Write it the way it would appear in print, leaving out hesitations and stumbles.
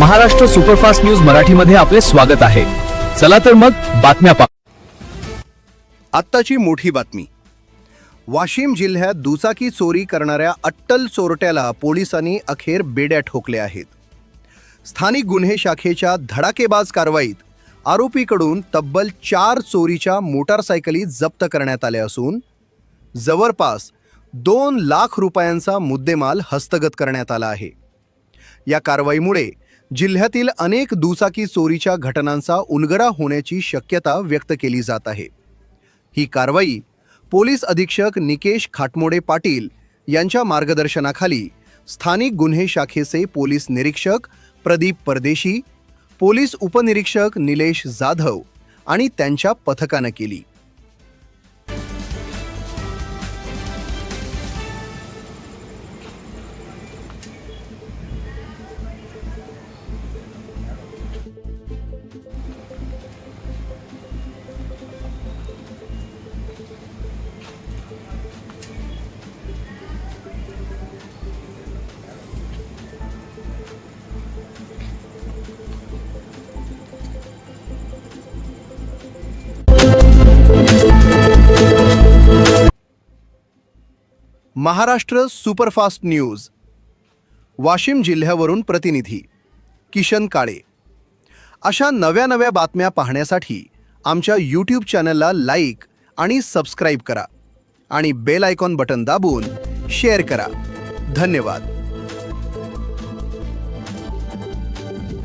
Maharashtra superfast news मराठीमध्ये आपले स्वागत आहे। चला तर मग बातम्या आत्ताची मोठी बातमी। वाशिम जिल्ह्यात दुचाकी चोरी करणाऱ्या अट्टल चोरट्याला पोलिसांनी अखेर बेड्या ठोकल्या आहेत। स्थानिक गुन्हे शाखेच्या धडाकेबाज कारवाईत आरोपीकडून तब्बल 4 चोरीच्या मोटारसायकली जप्त करण्यात आल्या असून जवळपास 2 लाख रुपयांचा मुद्देमाल हस्तगत करण्यात आला आहे। या कारवाईमुळे जिल्ह्यातील अनेक दुचाकी चोरीच्या घटनांचा उलगडा होण्याची शक्यता व्यक्त केली जात आहे। ही कारवाई पोलीस अधीक्षक निकेश खाटमोडे पाटील यांच्या मार्गदर्शनाखाली स्थानिक गुन्हे शाखेचे पोलीस निरीक्षक प्रदीप परदेशी, पोलीस उपनिरीक्षक निलेश जाधव आणि त्यांच्या पथकाने केली। महाराष्ट्र सुपरफास्ट न्यूज वाशिम जिल्ह्यावरून प्रतिनिधी किशन काळे। अशा नव्या बातम्या पाहण्यासाठी आमच्या YouTube चॅनलला लाईक आणि सबस्क्राइब करा आणि बेल आयकॉन बटन दाबून शेअर करा। धन्यवाद।